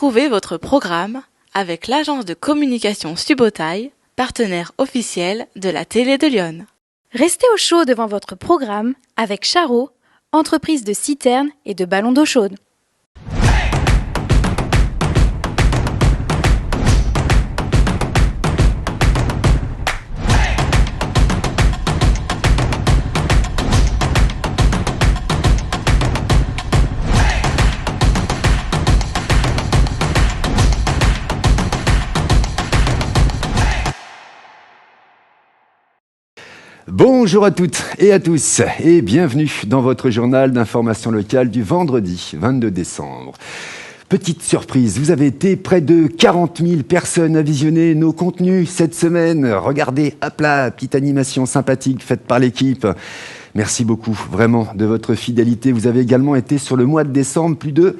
Retrouvez votre programme avec l'agence de communication Subotaï, partenaire officiel de la télé de Lyon. Restez au chaud devant votre programme avec Charo, entreprise de citernes et de ballons d'eau chaude. Bonjour à toutes et à tous et bienvenue dans votre journal d'information locale du vendredi 22 décembre. Petite surprise, vous avez été près de 40 000 personnes à visionner nos contenus cette semaine. Regardez, hop là, petite animation sympathique faite par l'équipe. Merci beaucoup, vraiment, de votre fidélité. Vous avez également été sur le mois de décembre, plus de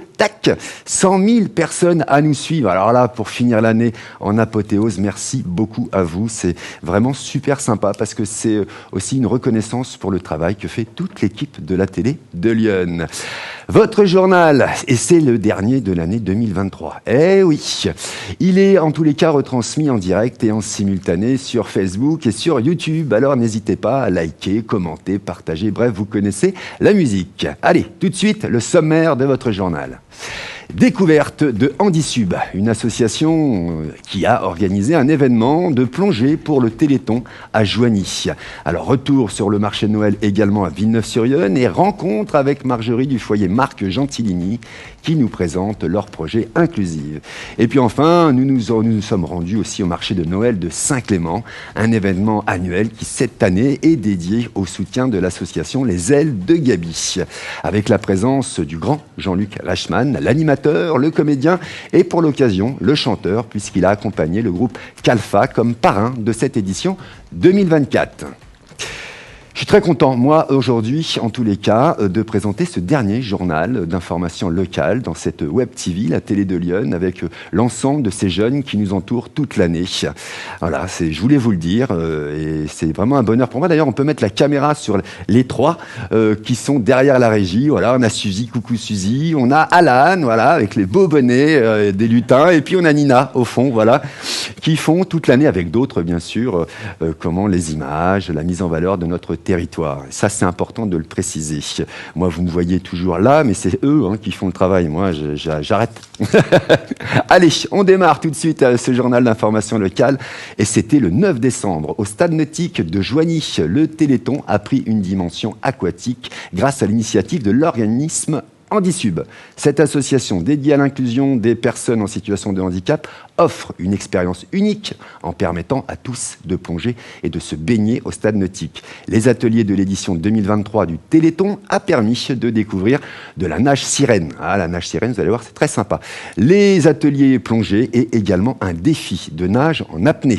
100 000 personnes à nous suivre. Alors là, pour finir l'année en apothéose, merci beaucoup à vous. C'est vraiment super sympa parce que c'est aussi une reconnaissance pour le travail que fait toute l'équipe de la télé de Lyon. Votre journal, et c'est le dernier de l'année 2023. Eh oui, il est en tous les cas retransmis en direct et en simultané sur Facebook et sur YouTube. Alors n'hésitez pas à liker, commenter, partager. Bref, vous connaissez la musique. Allez, tout de suite, le sommaire de votre journal. Découverte de Handisub, une association qui a organisé un événement de plongée pour le Téléthon à Joigny. Alors retour sur le marché de Noël également à Villeneuve-sur-Yonne et rencontre avec Marjorie du foyer Marc Gentilini qui nous présente leur projet inclusif. Et puis enfin, nous nous sommes rendus aussi au marché de Noël de Saint-Clément, un événement annuel qui cette année est dédié au soutien de l'association Les Ailes de Gaby, avec la présence du grand Jean-Luc Reichmann, l'animateur, le comédien et pour l'occasion le chanteur puisqu'il a accompagné le groupe Calfa comme parrain de cette édition 2024. Je suis très content, moi, aujourd'hui, en tous les cas, de présenter ce dernier journal d'information locale dans cette Web TV, la télé de Lyon, avec l'ensemble de ces jeunes qui nous entourent toute l'année. Voilà, je voulais vous le dire, et c'est vraiment un bonheur pour moi. D'ailleurs, on peut mettre la caméra sur les trois qui sont derrière la régie. Voilà, on a Suzy, coucou Suzy, on a Alan, voilà, avec les beaux bonnets des lutins, et puis on a Nina, au fond, voilà, qui font toute l'année avec d'autres, bien sûr, comment les images, la mise en valeur de notre territoire. Ça, c'est important de le préciser. Moi, vous me voyez toujours là, mais c'est eux qui font le travail. Moi, j'arrête. Allez, on démarre tout de suite ce journal d'information locale. Et c'était le 9 décembre, au stade nautique de Joigny. Le Téléthon a pris une dimension aquatique grâce à l'initiative de l'organisme Handisub. Cette association dédiée à l'inclusion des personnes en situation de handicap offre une expérience unique en permettant à tous de plonger et de se baigner au stade nautique. Les ateliers de l'édition 2023 du Téléthon a permis de découvrir de la nage sirène. Ah, la nage sirène, vous allez voir, c'est très sympa. Les ateliers plongée et également un défi de nage en apnée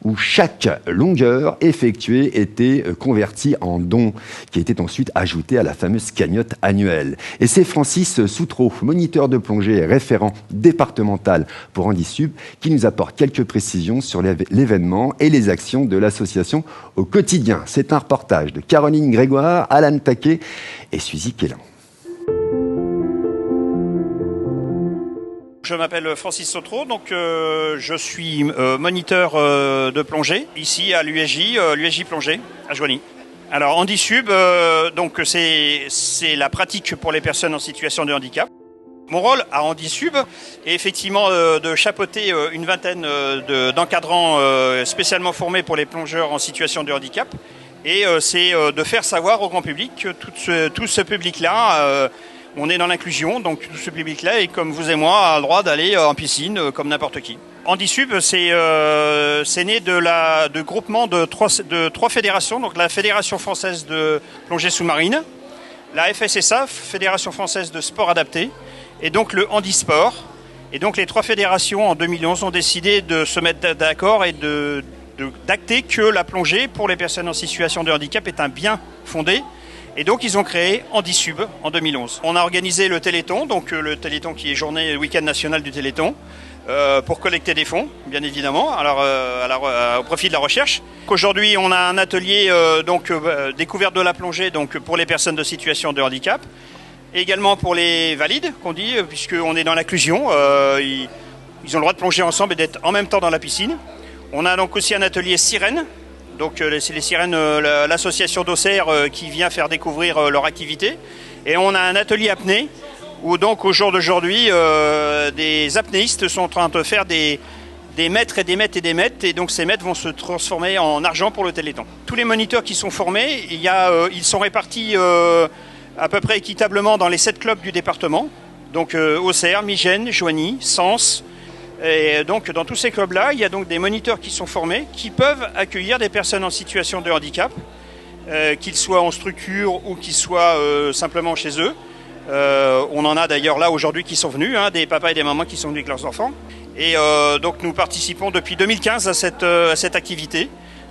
où chaque longueur effectuée était convertie en don qui était ensuite ajouté à la fameuse cagnotte annuelle. Et c'est Francis Soutreau, moniteur de plongée et référent départemental pour Handisub, qui nous apporte quelques précisions sur l'événement et les actions de l'association au quotidien. C'est un reportage de Caroline Grégoire, Alan Taquet et Suzy Kélan. Je m'appelle Francis Sautreau, donc je suis moniteur de plongée ici à l'USJ Plongée à Joigny. Alors Handisub, donc c'est la pratique pour les personnes en situation de handicap. Mon rôle à Handisub est effectivement de chapeauter une vingtaine d'encadrants spécialement formés pour les plongeurs en situation de handicap. Et c'est de faire savoir au grand public que tout ce public-là, on est dans l'inclusion, donc tout ce public-là, et comme vous et moi, a le droit d'aller en piscine comme n'importe qui. Handisub, c'est né de groupement de trois fédérations, donc la Fédération française de plongée sous-marine, la FSSA, Fédération française de sport adapté, et donc le handisport. Et donc les trois fédérations en 2011 ont décidé de se mettre d'accord et d'acter que la plongée pour les personnes en situation de handicap est un bien fondé. Et donc ils ont créé Handisub en 2011. On a organisé le Téléthon, donc le Téléthon qui est journée week-end national du Téléthon, pour collecter des fonds, bien évidemment, au profit de la recherche. Aujourd'hui, on a un atelier découverte de la plongée donc pour les personnes de situation de handicap. Et également pour les valides, qu'on dit, puisqu'on est dans l'inclusion. Ils ont le droit de plonger ensemble et d'être en même temps dans la piscine. On a donc aussi un atelier sirène. Donc c'est les sirènes, l'association d'Auxerre qui vient faire découvrir leur activité. Et on a un atelier apnée où donc au jour d'aujourd'hui, des apnéistes sont en train de faire des mètres et des mètres et des mètres. Et donc ces mètres vont se transformer en argent pour le Téléthon. Tous les moniteurs qui sont formés, ils sont répartis à peu près équitablement dans les 7 clubs du département. Donc Auxerre, Migène, Joigny, Sens. Et donc dans tous ces clubs-là, il y a donc des moniteurs qui sont formés, qui peuvent accueillir des personnes en situation de handicap, qu'ils soient en structure ou qu'ils soient simplement chez eux. On en a d'ailleurs là aujourd'hui qui sont venus, des papas et des mamans qui sont venus avec leurs enfants. Et donc nous participons depuis 2015 à cette activité,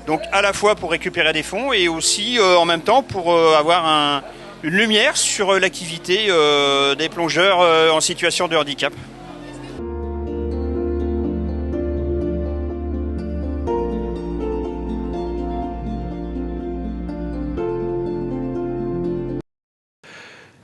donc à la fois pour récupérer des fonds et aussi en même temps pour avoir une lumière sur l'activité des plongeurs en situation de handicap.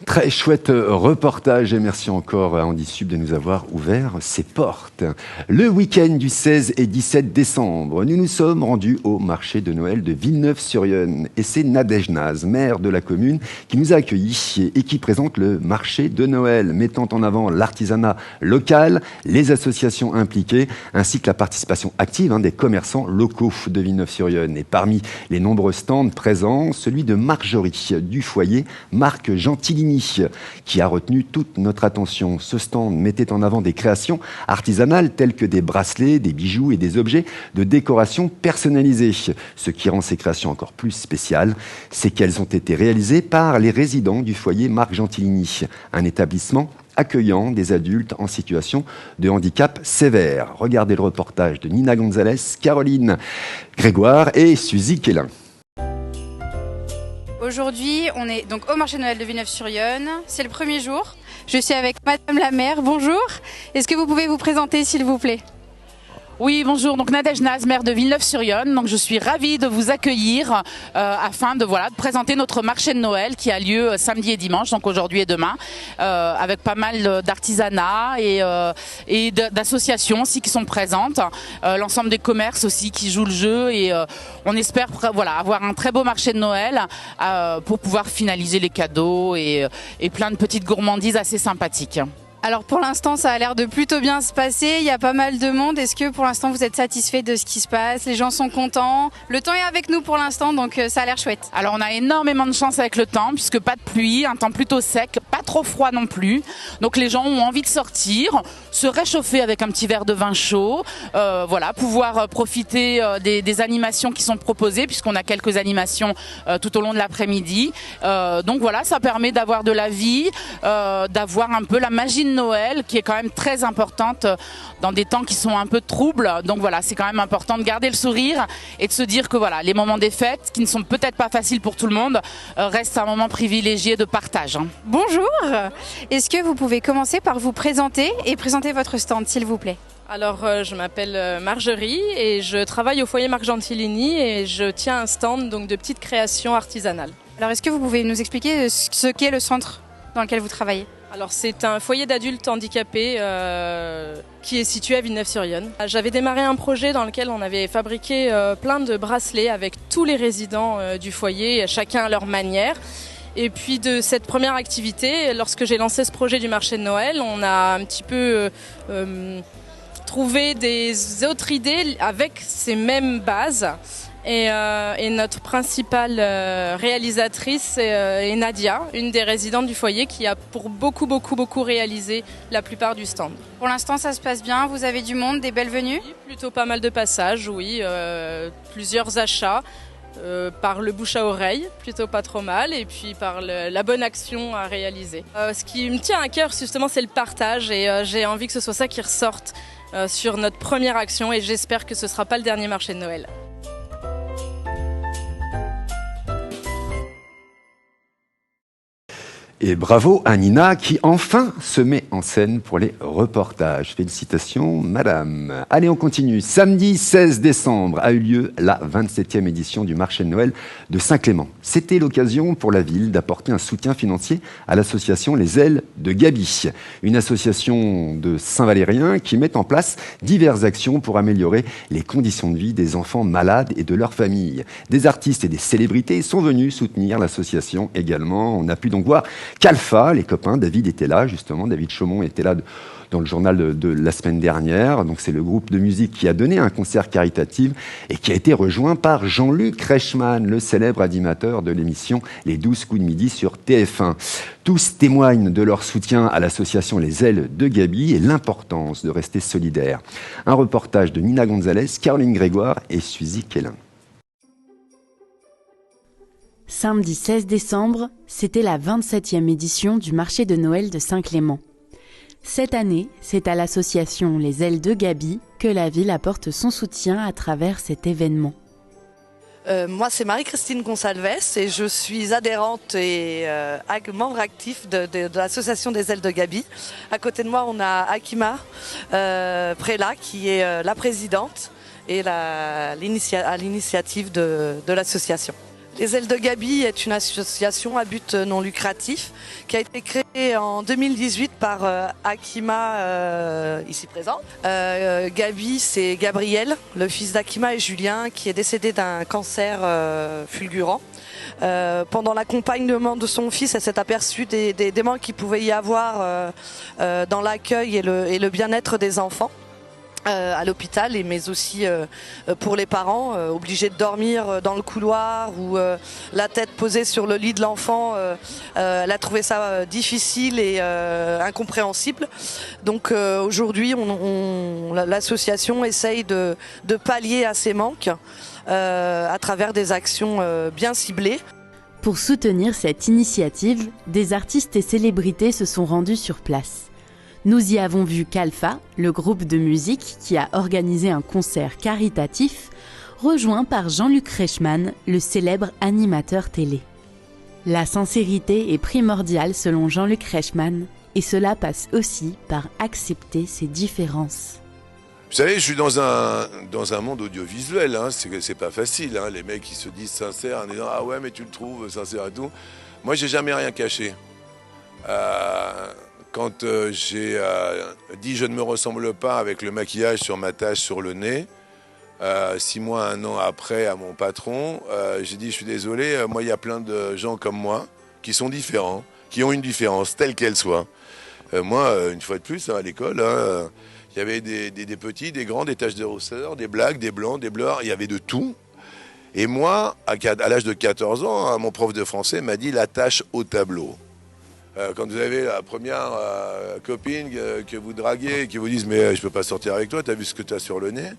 Très chouette reportage et merci encore à Andy Sub de nous avoir ouvert ses portes. Le week-end du 16 et 17 décembre, nous nous sommes rendus au marché de Noël de Villeneuve-sur-Yonne et c'est Nadège Naz, maire de la commune, qui nous a accueillis et qui présente le marché de Noël, mettant en avant l'artisanat local, les associations impliquées, ainsi que la participation active des commerçants locaux de Villeneuve-sur-Yonne. Et parmi les nombreux stands présents, celui de Marjorie du foyer Marc Gentilini, qui a retenu toute notre attention. Ce stand mettait en avant des créations artisanales telles que des bracelets, des bijoux et des objets de décoration personnalisés. Ce qui rend ces créations encore plus spéciales, c'est qu'elles ont été réalisées par les résidents du foyer Marc Gentilini, un établissement accueillant des adultes en situation de handicap sévère. Regardez le reportage de Nina Gonzalez, Caroline Grégoire et Suzy Quélin. Aujourd'hui, on est donc au marché de Noël de Villeneuve-sur-Yonne. C'est le premier jour. Je suis avec Madame la maire. Bonjour. Est-ce que vous pouvez vous présenter, s'il vous plaît ? Oui, bonjour. Donc Nadège Naz, maire de Villeneuve-sur-Yonne. Donc je suis ravie de vous accueillir afin de présenter notre marché de Noël qui a lieu samedi et dimanche, donc aujourd'hui et demain, avec pas mal d'artisanat et d'associations aussi qui sont présentes, l'ensemble des commerces aussi qui jouent le jeu et on espère avoir un très beau marché de Noël pour pouvoir finaliser les cadeaux et plein de petites gourmandises assez sympathiques. Alors pour l'instant, ça a l'air de plutôt bien se passer. Il y a pas mal de monde. Est-ce que pour l'instant, vous êtes satisfait de ce qui se passe ? Les gens sont contents. Le temps est avec nous pour l'instant, donc ça a l'air chouette. Alors on a énormément de chance avec le temps, puisque pas de pluie, un temps plutôt sec, pas trop froid non plus. Donc les gens ont envie de sortir, se réchauffer avec un petit verre de vin chaud, pouvoir profiter des animations qui sont proposées, puisqu'on a quelques animations tout au long de l'après-midi. Donc voilà, ça permet d'avoir de la vie, d'avoir un peu la magie de Noël qui est quand même très importante dans des temps qui sont un peu troubles. Donc voilà, c'est quand même important de garder le sourire et de se dire que voilà, les moments des fêtes, qui ne sont peut-être pas faciles pour tout le monde, restent un moment privilégié de partage. Bonjour. Est-ce que vous pouvez commencer par vous présenter et présenter votre stand, s'il vous plaît ? Alors, je m'appelle Marjorie et je travaille au foyer Marc Gentilini et je tiens un stand donc, de petites créations artisanales. Alors, est-ce que vous pouvez nous expliquer ce qu'est le centre dans lequel vous travaillez ? Alors c'est un foyer d'adultes handicapés qui est situé à Villeneuve-sur-Yonne. J'avais démarré un projet dans lequel on avait fabriqué plein de bracelets avec tous les résidents du foyer, chacun à leur manière. Et puis de cette première activité, lorsque j'ai lancé ce projet du marché de Noël, on a un petit peu trouvé des autres idées avec ces mêmes bases. Et notre principale réalisatrice est Nadia, une des résidentes du foyer qui a pour beaucoup réalisé la plupart du stand. Pour l'instant, ça se passe bien, vous avez du monde, des belles venues ? Oui, plutôt pas mal de passages, oui, plusieurs achats par le bouche à oreille, plutôt pas trop mal, et puis par la bonne action à réaliser. Ce qui me tient à cœur justement, c'est le partage et j'ai envie que ce soit ça qui ressorte sur notre première action et j'espère que ce ne sera pas le dernier marché de Noël. Et bravo à Nina qui enfin se met en scène pour les reportages. Félicitations madame. Allez, on continue. Samedi 16 décembre a eu lieu la 27e édition du marché de Noël de Saint-Clément. C'était l'occasion pour la ville d'apporter un soutien financier à l'association Les Ailes de Gaby, une association de Saint-Valérien qui met en place diverses actions pour améliorer les conditions de vie des enfants malades et de leurs familles. Des artistes et des célébrités sont venus soutenir l'association également. On a pu donc voir qu'Alpha, les copains, David était là justement, David Chaumont était là dans le journal de la semaine dernière. Donc c'est le groupe de musique qui a donné un concert caritatif et qui a été rejoint par Jean-Luc Reichmann, le célèbre animateur de l'émission Les 12 coups de midi sur TF1. Tous témoignent de leur soutien à l'association Les Ailes de Gaby et l'importance de rester solidaire. Un reportage de Nina Gonzalez, Caroline Grégoire et Suzy Kellin. Samedi 16 décembre, c'était la 27e édition du marché de Noël de Saint-Clément. Cette année, c'est à l'association Les Ailes de Gaby que la ville apporte son soutien à travers cet événement. Moi, c'est Marie-Christine Gonsalves et je suis adhérente et membre actif de l'association des Ailes de Gaby. À côté de moi, on a Akima Préla qui est la présidente et à l'initiative de l'association. Les Ailes de Gaby est une association à but non lucratif qui a été créée en 2018 par Akima, ici présent. Gaby, c'est Gabriel, le fils d'Akima et Julien, qui est décédé d'un cancer fulgurant. Pendant l'accompagnement de son fils, elle s'est aperçue des manques qu'il pouvait y avoir dans l'accueil et le bien-être des enfants. À l'hôpital, mais aussi pour les parents, obligés de dormir dans le couloir ou la tête posée sur le lit de l'enfant. Elle a trouvé ça difficile et incompréhensible. Donc aujourd'hui, l'association essaye de pallier à ces manques à travers des actions bien ciblées. Pour soutenir cette initiative, des artistes et célébrités se sont rendus sur place. Nous y avons vu qu'Alpha, le groupe de musique qui a organisé un concert caritatif, rejoint par Jean-Luc Reichmann, le célèbre animateur télé. La sincérité est primordiale selon Jean-Luc Reichmann, et cela passe aussi par accepter ses différences. Vous savez, je suis dans un monde audiovisuel, hein. C'est pas facile, hein. Les mecs qui se disent sincères en disant « Ah ouais, mais tu le trouves sincère et tout ». Moi, j'ai jamais rien caché. Quand j'ai dit « je ne me ressemble pas » avec le maquillage sur ma tache sur le nez, 6 mois, 1 an après à mon patron, j'ai dit « je suis désolé, moi il y a plein de gens comme moi qui sont différents, qui ont une différence, telle qu'elle soit. » Moi, une fois de plus, à l'école, il y avait des petits, des grands, des taches de rousseur, des blacks, des blancs, des bleus, il y avait de tout. Et moi, à l'âge de 14 ans, mon prof de français m'a dit « la tâche au tableau ». Quand vous avez la première copine que vous draguez et qui vous disent « mais je peux pas sortir avec toi, t'as vu ce que t'as sur le nez ?»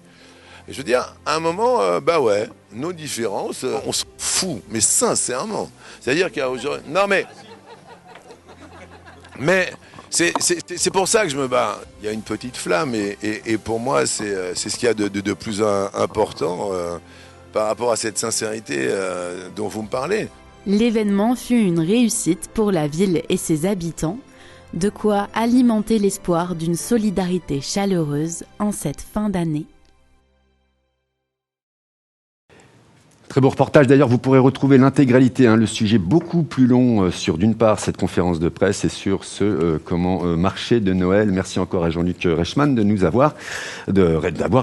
Et je veux dire, à un moment, bah ouais, nos différences, on s'en fout, mais sincèrement. C'est-à-dire qu'il y a aujourd'hui... Non mais c'est pour ça que je me bats. Il y a une petite flamme et pour moi, c'est ce qu'il y a de plus important par rapport à cette sincérité dont vous me parlez. L'événement fut une réussite pour la ville et ses habitants, de quoi alimenter l'espoir d'une solidarité chaleureuse en cette fin d'année. Très beau reportage. D'ailleurs, vous pourrez retrouver l'intégralité, le sujet beaucoup plus long sur, d'une part, cette conférence de presse et sur ce marché de Noël. Merci encore à Jean-Luc Reichmann d'avoir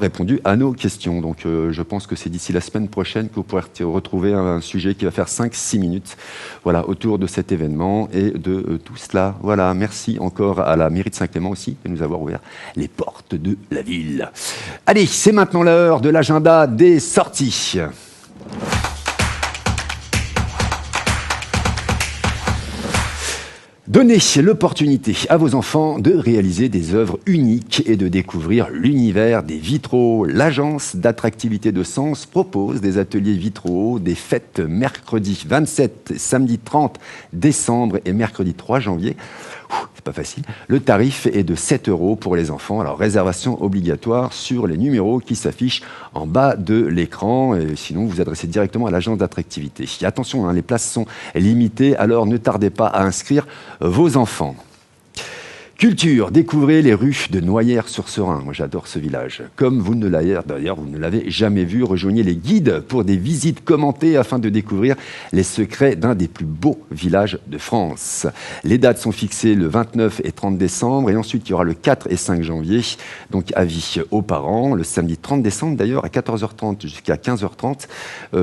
répondu à nos questions. Donc, je pense que c'est d'ici la semaine prochaine que vous pourrez retrouver un sujet qui va faire 5-6 minutes, voilà, autour de cet événement et de tout cela. Voilà. Merci encore à la mairie de Saint-Clément aussi de nous avoir ouvert les portes de la ville. Allez, c'est maintenant l'heure de l'agenda des sorties. Donnez l'opportunité à vos enfants de réaliser des œuvres uniques et de découvrir l'univers des vitraux. L'agence d'attractivité de Sens propose des ateliers vitraux, des fêtes mercredi 27, samedi 30 décembre et mercredi 3 janvier C'est pas facile. Le tarif est de 7 € pour les enfants. Alors, réservation obligatoire sur les numéros qui s'affichent en bas de l'écran. Et sinon, vous adressez directement à l'agence d'attractivité. Et attention, les places sont limitées, alors ne tardez pas à inscrire vos enfants. Culture, découvrez les rues de Noyères-sur-Serein. Moi, j'adore ce village. Comme vous ne l'avez jamais vu, rejoignez les guides pour des visites commentées afin de découvrir les secrets d'un des plus beaux villages de France. Les dates sont fixées le 29 et 30 décembre et ensuite il y aura le 4 et 5 janvier. Donc, avis aux parents. Le samedi 30 décembre, d'ailleurs, à 14h30 jusqu'à 15h30,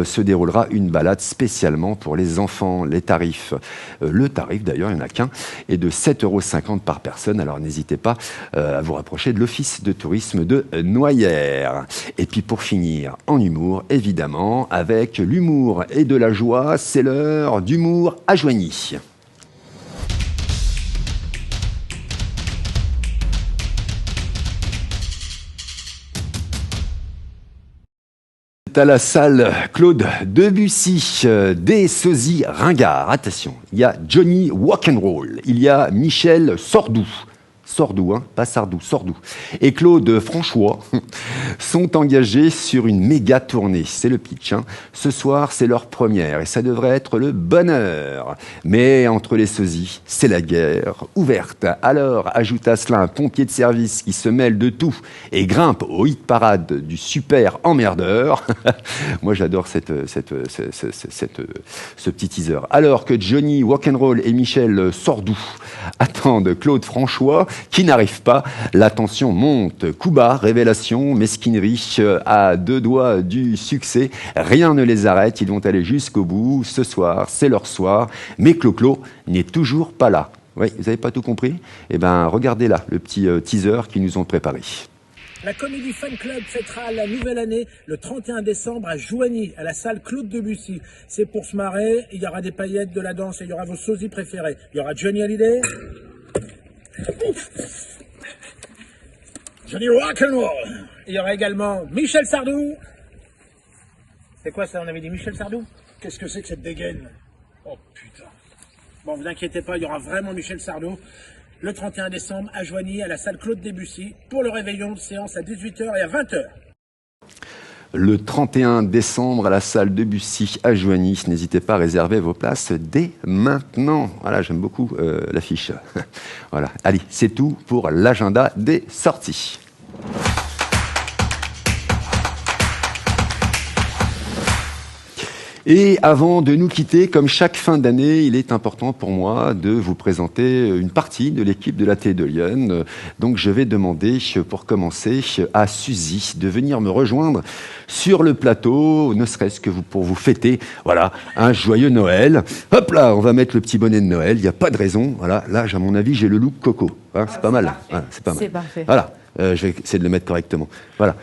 se déroulera une balade spécialement pour les enfants. Les tarifs, le tarif d'ailleurs, il n'y en a qu'un, est de 7,50 € par personne. Alors n'hésitez pas à vous rapprocher de l'Office de tourisme de Noyères. Et puis pour finir, en humour, évidemment, avec l'humour et de la joie, c'est l'heure d'humour à Joigny. À la salle Claude Debussy, des sosies ringards. Attention, il y a Johnny Rock'n'Roll, il y a Michel Sardou. Sardou, pas Sardou, Sardou. Et Claude François sont engagés sur une méga tournée. C'est le pitch. Ce soir, c'est leur première et ça devrait être le bonheur. Mais entre les sosies, c'est la guerre ouverte. Alors, ajoute à cela un pompier de service qui se mêle de tout et grimpe au hit parade du super emmerdeur. Moi, j'adore ce petit teaser. Alors que Johnny Rock'n'Roll et Michel Sardou attendent Claude François, qui n'arrive pas, la tension monte. Coup bas, révélation, mesquinerie, à 2 doigts du succès. Rien ne les arrête, ils vont aller jusqu'au bout. Ce soir, c'est leur soir, mais Clo-Clo n'est toujours pas là. Oui, vous n'avez pas tout compris ? Eh bien, regardez là, le petit teaser qu'ils nous ont préparé. La Comédie Fan Club fêtera la nouvelle année le 31 décembre à Joigny, à la salle Claude Debussy. C'est pour se marrer, il y aura des paillettes, de la danse et il y aura vos sosies préférés. Il y aura Johnny Hallyday, Johnny Rock'n'Roll. Il y aura également Michel Sardou. C'est quoi ça, on avait dit Michel Sardou? Qu'est-ce que c'est que cette dégaine? Oh putain. Bon, vous inquiétez pas, il y aura vraiment Michel Sardou le 31 décembre à Joigny, à la salle Claude Debussy, pour le réveillon de séance à 18h et à 20h. Le 31 décembre à la salle Debussy à Joigny. N'hésitez pas à réserver vos places dès maintenant. Voilà, j'aime beaucoup l'affiche. Voilà, allez, c'est tout pour l'agenda des sorties. Et avant de nous quitter, comme chaque fin d'année, il est important pour moi de vous présenter une partie de l'équipe de la Télé de Lyon. Donc je vais demander, pour commencer, à Suzy de venir me rejoindre sur le plateau, ne serait-ce que pour vous fêter, voilà, un joyeux Noël. Hop là, on va mettre le petit bonnet de Noël, il n'y a pas de raison. Voilà, là, à mon avis, j'ai le look coco. Hein, c'est pas mal. Voilà, c'est pas mal. C'est parfait. Voilà. Je vais essayer de le mettre correctement. Voilà.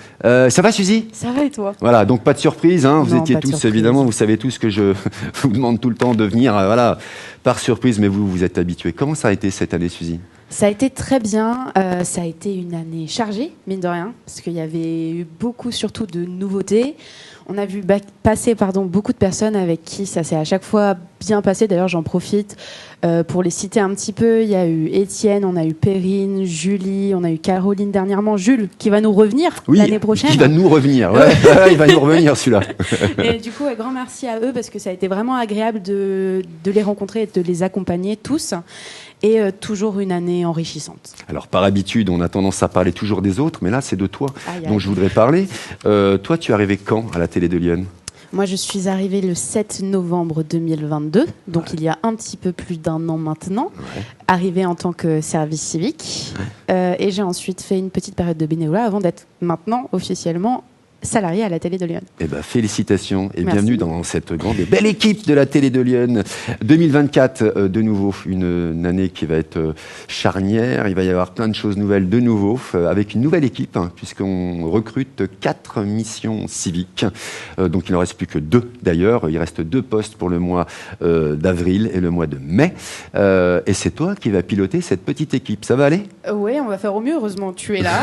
Ça va, Suzy ? Ça va et toi ? Voilà, donc pas de surprise. Hein, vous Non, étiez pas de tous, surprise. évidemment, vous savez tous que je vous demande tout le temps de venir, voilà, par surprise, mais vous êtes habitués. Comment ça a été cette année, Suzy ? Ça a été très bien. Ça a été une année chargée, mine de rien, parce qu'il y avait eu beaucoup, surtout, de nouveautés. On a vu passer beaucoup de personnes avec qui ça s'est à chaque fois bien passé. D'ailleurs, j'en profite pour les citer un petit peu. Il y a eu Étienne, on a eu Perrine, Julie, on a eu Caroline dernièrement. Jules, qui va nous revenir l'année prochaine. Il va nous revenir, ouais. Il va nous revenir celui-là. Et du coup, un grand merci à eux parce que ça a été vraiment agréable de les rencontrer et de les accompagner tous. Et toujours une année enrichissante. Alors, par habitude, on a tendance à parler toujours des autres, mais là, c'est de toi dont je voudrais parler. Toi, tu es arrivé quand à la Télé de Lyon ? Moi, je suis arrivée le 7 novembre 2022, donc il y a un petit peu plus d'1 an maintenant, arrivée en tant que service civique. Et j'ai ensuite fait une petite période de bénévolat avant d'être maintenant officiellement salarié à la Télé de Lyon. Eh ben, félicitations et Merci. bienvenue dans cette grande et belle équipe de la Télé de Lyon. 2024, de nouveau, une année qui va être charnière. Il va y avoir plein de choses nouvelles de nouveau, avec une nouvelle équipe, puisqu'on recrute 4 missions civiques. Donc il n'en reste plus que 2 d'ailleurs. Il reste 2 postes pour le mois d'avril et le mois de mai. Et c'est toi qui vas piloter cette petite équipe. Ça va aller ? Oui, on va faire au mieux, heureusement. Tu es là.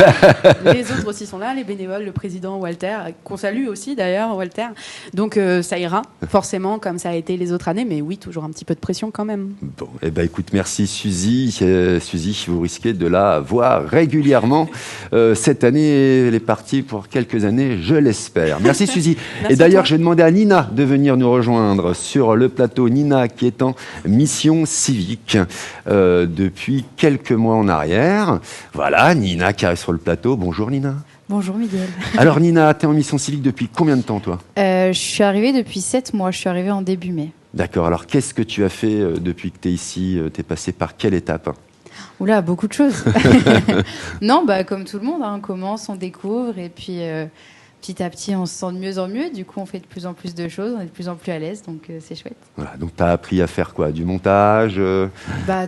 Les autres aussi sont là, les bénévoles, le président Walter. Walter, qu'on salue aussi d'ailleurs, Walter. Donc ça ira, forcément, comme ça a été les autres années, mais oui, toujours un petit peu de pression quand même. Bon, eh ben écoute, merci Suzy. Suzy, vous risquez de la voir régulièrement. Cette année, elle est partie pour quelques années, je l'espère. Merci Suzy. Merci et d'ailleurs, à toi. j'ai demandé à Nina de venir nous rejoindre sur le plateau. Nina qui est en mission civique depuis quelques mois en arrière. Voilà, Nina qui arrive sur le plateau. Bonjour Nina. Bonjour Miguel. Alors Nina, tu es en mission civique depuis combien de temps toi ? Je suis arrivée depuis 7 mois, je suis arrivée en début mai. D'accord, alors qu'est-ce que tu as fait depuis que tu es ici ? Tu es passé par quelle étape ? Oula, beaucoup de choses. Non, comme tout le monde, on commence, on découvre et puis petit à petit on se sent de mieux en mieux. Du coup, on fait de plus en plus de choses, on est de plus en plus à l'aise, donc c'est chouette. Voilà, donc tu as appris à faire quoi ? Du montage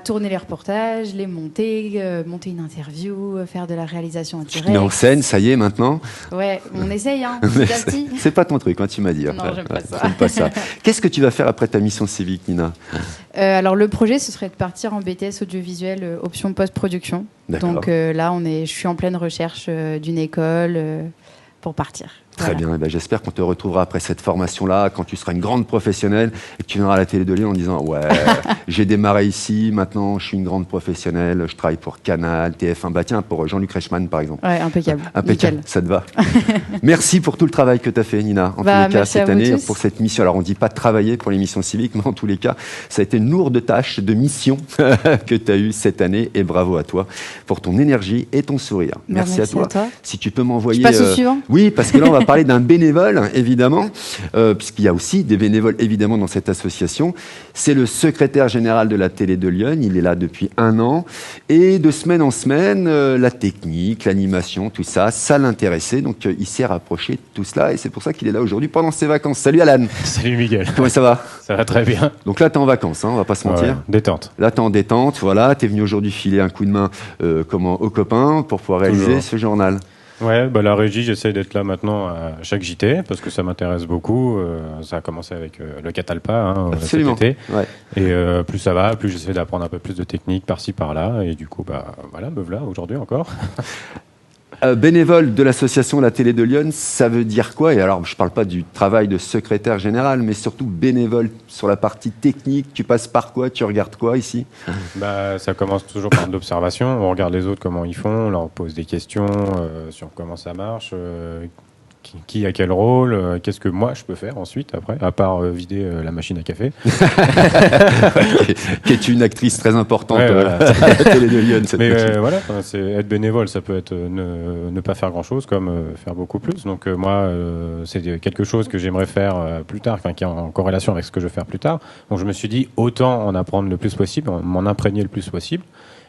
Tourner les reportages, les monter, monter une interview, faire de la réalisation en Tu te direct. mets en scène, ça y est maintenant ? Ouais, on essaye, petit à petit. C'est pas ton truc, tu m'as dit. Non, j'aime pas ça. J'aime pas ça. Qu'est-ce que tu vas faire après ta mission civique, Nina ? Alors le projet, ce serait de partir en BTS audiovisuel, option post-production. D'accord. Donc là, je suis en pleine recherche d'une école pour partir. Très bien, eh ben, j'espère qu'on te retrouvera après cette formation-là, quand tu seras une grande professionnelle et que tu viendras à la télé de Lyon en disant « Ouais, j'ai démarré ici, maintenant je suis une grande professionnelle, je travaille pour Canal, TF1, tiens, pour Jean-Luc Reichmann par exemple. » Ouais, impeccable. Impeccable, Nickel. ça te va. Merci pour tout le travail que tu as fait, Nina, en tous les cas, cette année, pour cette mission. Alors, on ne dit pas travailler pour les missions civiques, mais en tous les cas, ça a été une lourde tâche de mission que tu as eue cette année, et bravo à toi pour ton énergie et ton sourire. Merci à toi. Si tu peux m'envoyer... Je passe au suivant. Oui, parce que là, on va parler d'un bénévole, évidemment, puisqu'il y a aussi des bénévoles, évidemment, dans cette association. C'est le secrétaire général de la télé de Lyon. Il est là depuis 1 an. Et de semaine en semaine, la technique, l'animation, tout ça, ça l'intéressait. Donc, il s'est rapproché de tout cela. Et c'est pour ça qu'il est là aujourd'hui pendant ses vacances. Salut Alan. Salut Miguel. Comment ça va ? Ça va très bien. Donc là, tu es en vacances, on va pas se mentir. Ouais, détente. Là, tu es en détente. Voilà, tu es venu aujourd'hui filer un coup de main aux copains pour pouvoir réaliser ce journal. Ouais, la régie, j'essaie d'être là maintenant à chaque JT parce que ça m'intéresse beaucoup. Ça a commencé avec le Catalpa cet été. Ouais. Et plus ça va, plus j'essaie d'apprendre un peu plus de technique par-ci par-là. Et du coup, voilà, me voilà aujourd'hui encore. Bénévole de l'association La Télé de Lyon, ça veut dire quoi ? Et alors, je ne parle pas du travail de secrétaire général, mais surtout bénévole sur la partie technique. Tu passes par quoi ? Tu regardes quoi ici ? Ça commence toujours par de l'observation. On regarde les autres, comment ils font. On leur pose des questions sur comment ça marche, qui a quel rôle, qu'est-ce que moi je peux faire ensuite après, à part vider la machine à café. Qui est une actrice très importante à la télé de Lyon. Mais voilà, c'est être bénévole, ça peut être ne pas faire grand-chose comme faire beaucoup plus. Donc moi, c'est quelque chose que j'aimerais faire plus tard, qui est en corrélation avec ce que je veux faire plus tard. Donc je me suis dit, autant en apprendre le plus possible, m'en imprégner le plus possible.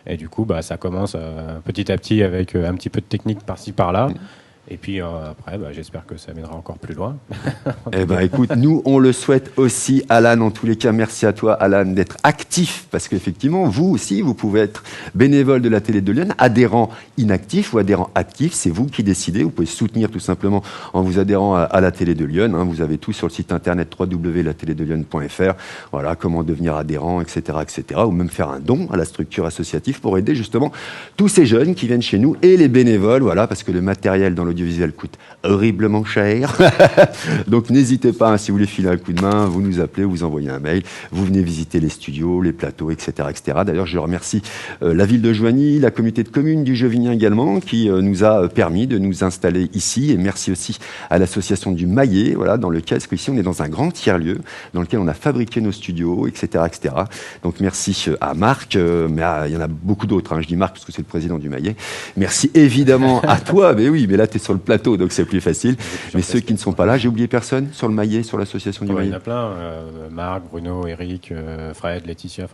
Et du coup, ça commence petit à petit avec un petit peu de technique par-ci par-là. Et puis après, j'espère que ça mènera encore plus loin. Eh ben, écoute, nous, on le souhaite aussi, Alan. En tous les cas, merci à toi, Alan, d'être actif. Parce qu'effectivement, vous aussi, vous pouvez être bénévole de la télé de Lyon, adhérent inactif ou adhérent actif. C'est vous qui décidez. Vous pouvez soutenir tout simplement en vous adhérant à la télé de Lyon. Vous avez tout sur le site internet www.lateledelion.fr. Voilà, comment devenir adhérent, etc., etc. Ou même faire un don à la structure associative pour aider justement tous ces jeunes qui viennent chez nous et les bénévoles. Voilà, parce que le matériel dans l'audiovisuel coûte horriblement cher. Donc n'hésitez pas, si vous voulez filer un coup de main, vous nous appelez, vous envoyez un mail, vous venez visiter les studios, les plateaux, etc. etc. D'ailleurs, je remercie la ville de Joigny, la communauté de communes du Jeuvinien également, qui nous a permis de nous installer ici. Et merci aussi à l'association du Maillet, voilà, dans lequel, parce qu'ici on est dans un grand tiers-lieu, dans lequel on a fabriqué nos studios, etc. etc. Donc merci à Marc, mais il y en a beaucoup d'autres, je dis Marc parce que c'est le président du Maillet. Merci évidemment à toi, mais oui, mais là tu es sur le plateau, donc c'est plus facile. Mais ceux qui ne sont pas là, j'ai oublié personne sur le Maillet, sur l'association du Maillet. Il y en a plein, Marc, Bruno, Eric, Fred, Laetitia.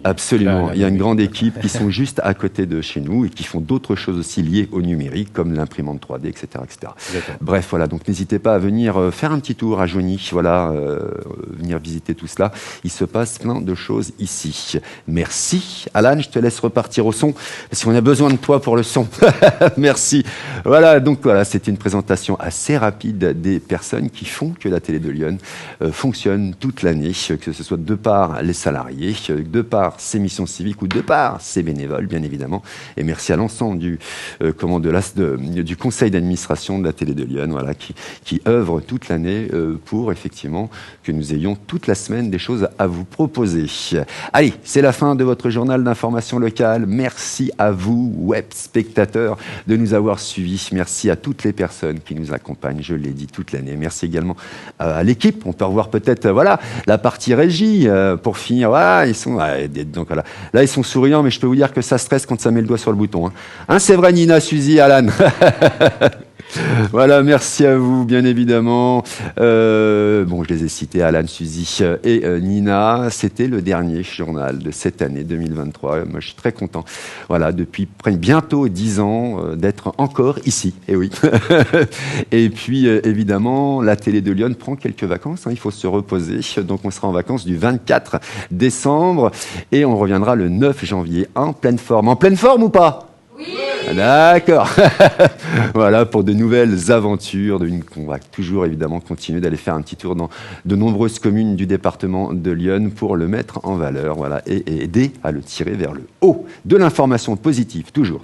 Absolument, il y a une grande équipe qui sont juste à côté de chez nous et qui font d'autres choses aussi liées au numérique, comme l'imprimante 3D, etc. etc. Bref, voilà, donc n'hésitez pas à venir faire un petit tour à Joigny, voilà, venir visiter tout cela. Il se passe plein de choses ici. Merci. Alan, je te laisse repartir au son, parce qu'on a besoin de toi pour le son. Merci. Voilà, donc voilà, c'était une présentation assez rapide des personnes qui font que la télé de Lyon fonctionne toute l'année, que ce soit de par les salariés, de par ses missions civiques ou de par ses bénévoles, bien évidemment. Et merci à l'ensemble du conseil d'administration de la télé de Lyon, voilà, qui œuvre toute l'année pour effectivement que nous ayons toute la semaine des choses à vous proposer. Allez, c'est la fin de votre journal d'information locale. Merci à vous, web spectateurs, de nous avoir suivis. Merci à toutes les personnes qui nous accompagnent, je l'ai dit, toute l'année. Merci également à l'équipe. On peut revoir peut-être la partie régie pour finir. Voilà, ils sont, donc, voilà. Là, ils sont souriants, mais je peux vous dire que ça stresse quand ça met le doigt sur le bouton. Hein, c'est vrai, Nina, Suzy, Alan. Voilà, merci à vous, bien évidemment. Bon, je les ai cités, Alan, Suzy et Nina. C'était le dernier journal de cette année 2023. Moi, je suis très content. Voilà, depuis bientôt 10 ans d'être encore ici. Et oui. Et puis, évidemment, la télé de Lyon prend quelques vacances. Hein, il faut se reposer. Donc, on sera en vacances du 24 décembre et on reviendra le 9 janvier en pleine forme. En pleine forme ou pas ? Oui. D'accord. Voilà, pour de nouvelles aventures. On va toujours évidemment continuer d'aller faire un petit tour dans de nombreuses communes du département de Lyon pour le mettre en valeur, voilà, et aider à le tirer vers le haut. De l'information positive, toujours.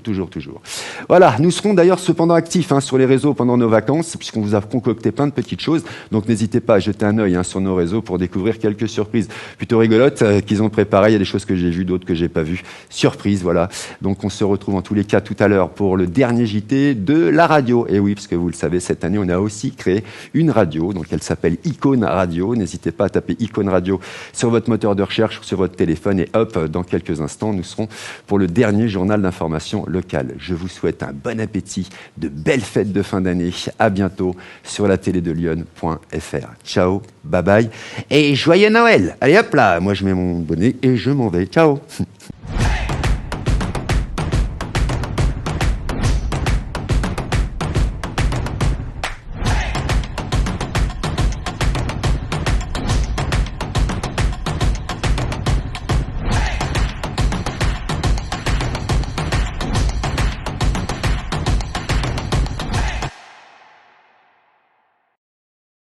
Voilà, nous serons d'ailleurs cependant actifs sur les réseaux pendant nos vacances, puisqu'on vous a concocté plein de petites choses. Donc n'hésitez pas à jeter un œil sur nos réseaux pour découvrir quelques surprises plutôt rigolotes qu'ils ont préparées. Il y a des choses que j'ai vues, d'autres que j'ai pas vues. Surprise, voilà. Donc on se retrouve en tous les cas tout à l'heure pour le dernier JT de la radio. Et oui, parce que vous le savez, cette année, on a aussi créé une radio. Donc, elle s'appelle Icône Radio. N'hésitez pas à taper Icône Radio sur votre moteur de recherche ou sur votre téléphone. Et hop, dans quelques instants, nous serons pour le dernier journal d'information locale. Je vous souhaite un bon appétit, de belles fêtes de fin d'année. À bientôt sur la télé de Lyon.fr. Ciao, bye bye et joyeux Noël. Allez hop là, moi je mets mon bonnet et je m'en vais. Ciao.